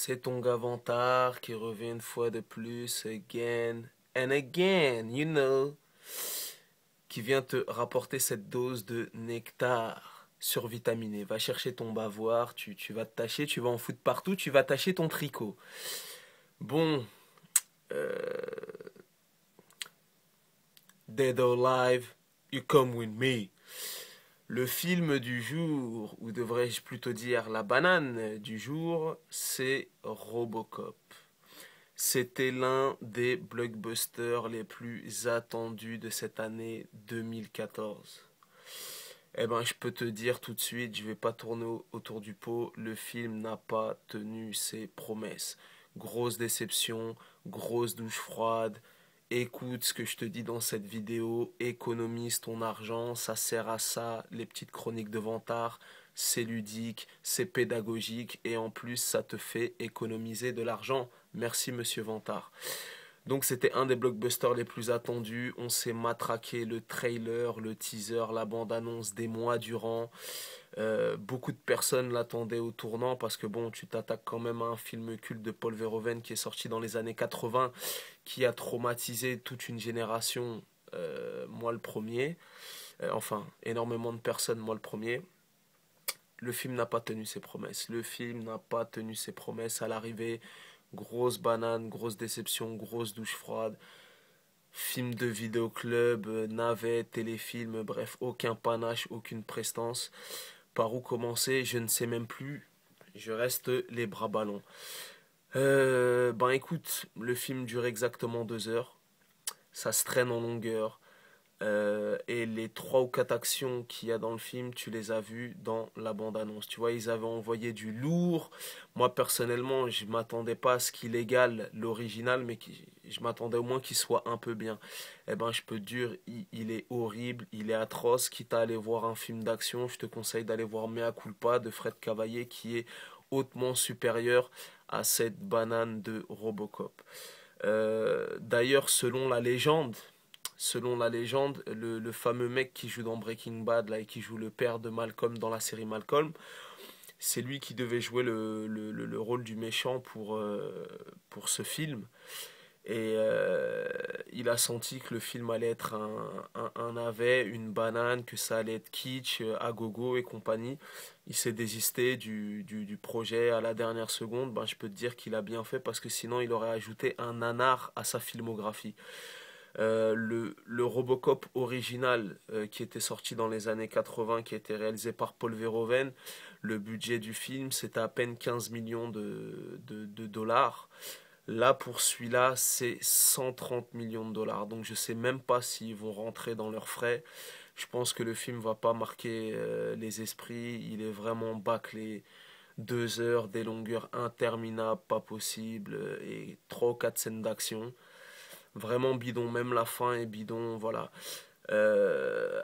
C'est ton gars Vantard qui revient une fois de plus, again and again, qui vient te rapporter cette dose de nectar survitaminé. Va chercher ton bavoir, tu vas te tâcher, tu vas en foutre partout, tu vas tâcher ton tricot. Bon, dead or alive, you come with me. Le film du jour, ou devrais-je plutôt dire la banane du jour, c'est Robocop. C'était l'un des blockbusters les plus attendus de cette année 2014. Eh ben, je peux te dire tout de suite, je vais pas tourner autour du pot, le film n'a pas tenu ses promesses. Grosse déception, grosse douche froide. Écoute ce que je te dis dans cette vidéo, économise ton argent, ça sert à ça, les petites chroniques de Vantard, c'est ludique, c'est pédagogique et en plus ça te fait économiser de l'argent. Merci Monsieur Vantard. Donc c'était un des blockbusters les plus attendus. On s'est matraqué le trailer, le teaser, la bande-annonce des mois durant. Beaucoup de personnes l'attendaient au tournant parce que bon, tu t'attaques quand même à un film culte de Paul Verhoeven qui est sorti dans les années 80, qui a traumatisé toute une génération, moi le premier. Enfin, énormément de personnes, moi le premier. Le film n'a pas tenu ses promesses. Le film n'a pas tenu ses promesses à l'arrivée. Grosse banane, grosse déception, grosse douche froide. Film de vidéoclub, navet, téléfilm, bref, aucun panache, aucune prestance. Par où commencer, je ne sais même plus. Je reste les bras ballants. Ben écoute, le film dure exactement 2 heures. Ça se traîne en longueur. Et les 3 ou 4 actions qu'il y a dans le film, tu les as vues dans la bande-annonce. Tu vois, ils avaient envoyé du lourd. Moi, personnellement, je m'attendais pas à ce qu'il égale l'original, mais je m'attendais au moins qu'il soit un peu bien. Eh ben, je peux te dire, il est horrible, il est atroce. Quitte à aller voir un film d'action, je te conseille d'aller voir Mea Culpa de Fred Cavaillé, qui est hautement supérieur à cette banane de Robocop. D'ailleurs, selon la légende, le fameux mec qui joue dans Breaking Bad là, et qui joue le père de Malcolm dans la série Malcolm, c'est lui qui devait jouer le rôle du méchant pour ce film. Et il a senti que le film allait être un navet, une banane, que ça allait être kitsch, à gogo et compagnie. Il s'est désisté du projet à la dernière seconde. Ben, je peux te dire qu'il a bien fait parce que sinon il aurait ajouté un nanar à sa filmographie. Le Robocop original qui était sorti dans les années 80, qui a été réalisé par Paul Verhoeven, le budget du film c'était à peine 15 millions de dollars. Là, pour celui-là, c'est 130 millions de dollars. Donc, je sais même pas s'ils vont rentrer dans leurs frais. Je pense que le film va pas marquer les esprits. Il est vraiment bâclé. 2 heures, des longueurs interminables, pas possible, et 3 ou 4 scènes d'action. Vraiment bidon, même la fin est bidon, voilà.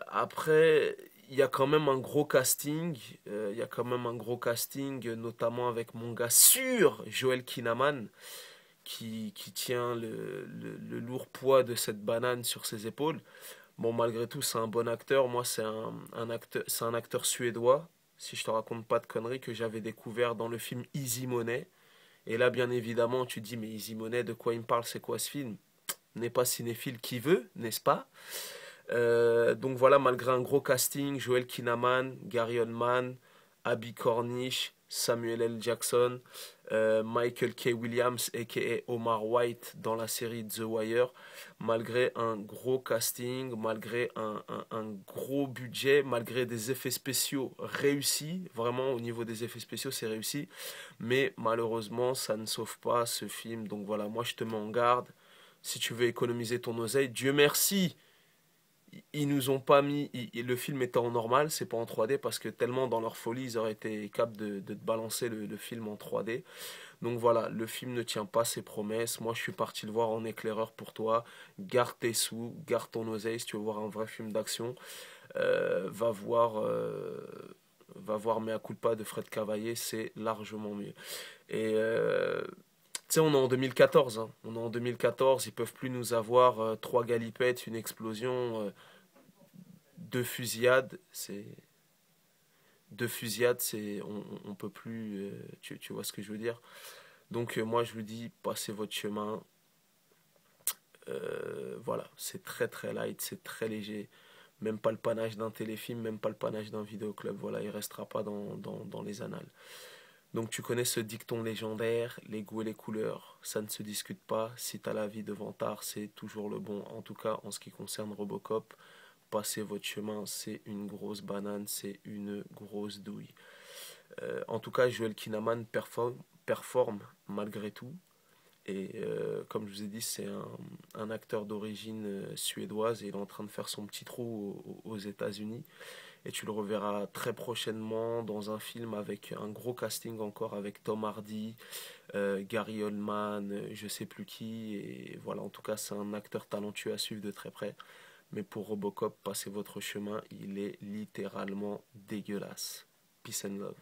Après, il y a quand même un gros casting. Il y a quand même un gros casting, notamment avec mon gars sûr, Joel Kinnaman qui tient le lourd poids de cette banane sur ses épaules. Bon, malgré tout, c'est un bon acteur. Moi, c'est un acteur suédois, si je te raconte pas de conneries, que j'avais découvert dans le film Easy Money. Et là, bien évidemment, tu te dis, mais Easy Money, de quoi il me parle, c'est quoi ce film? N'est pas cinéphile qui veut, n'est-ce pas? Donc voilà, malgré un gros casting, Joel Kinnaman, Gary Oldman, Abby Cornish, Samuel L. Jackson, Michael K. Williams, a.k.a. Omar White dans la série The Wire, malgré un gros casting, malgré un gros budget, malgré des effets spéciaux réussis, vraiment au niveau des effets spéciaux c'est réussi, mais malheureusement ça ne sauve pas ce film, donc voilà, moi je te mets en garde, si tu veux économiser ton oseille, Dieu merci, ils nous ont pas mis. Le film était en normal, c'est pas en 3D, parce que tellement dans leur folie, ils auraient été capables de te balancer le film en 3D. Donc voilà, le film ne tient pas ses promesses. Moi, je suis parti le voir en éclaireur pour toi. Garde tes sous, garde ton oseille si tu veux voir un vrai film d'action. Va voir. Va voir Mea Culpa de Fred Cavaillé, c'est largement mieux. Et tu sais, on est en 2014, hein. On est en 2014, ils peuvent plus nous avoir 3 galipettes, une explosion, 2 fusillades. C'est 2 fusillades, on peut plus. Tu vois ce que je veux dire? Donc moi je vous dis, passez votre chemin. Voilà, c'est très très light, c'est très léger. Même pas le panache d'un téléfilm, même pas le panache d'un vidéoclub. Voilà, il restera pas dans les annales. Donc tu connais ce dicton légendaire, les goûts et les couleurs, ça ne se discute pas. Si t'as la vie devant tard, c'est toujours le bon. En tout cas, en ce qui concerne Robocop, passez votre chemin, c'est une grosse banane, c'est une grosse douille. En tout cas, Joel Kinnaman performe malgré tout. Et comme je vous ai dit, c'est un acteur d'origine suédoise et il est en train de faire son petit trou aux États-Unis. Et tu le reverras très prochainement dans un film avec un gros casting encore avec Tom Hardy, Gary Oldman, je sais plus qui. Et voilà, en tout cas, c'est un acteur talentueux à suivre de très près. Mais pour Robocop, passez votre chemin, il est littéralement dégueulasse. Peace and love.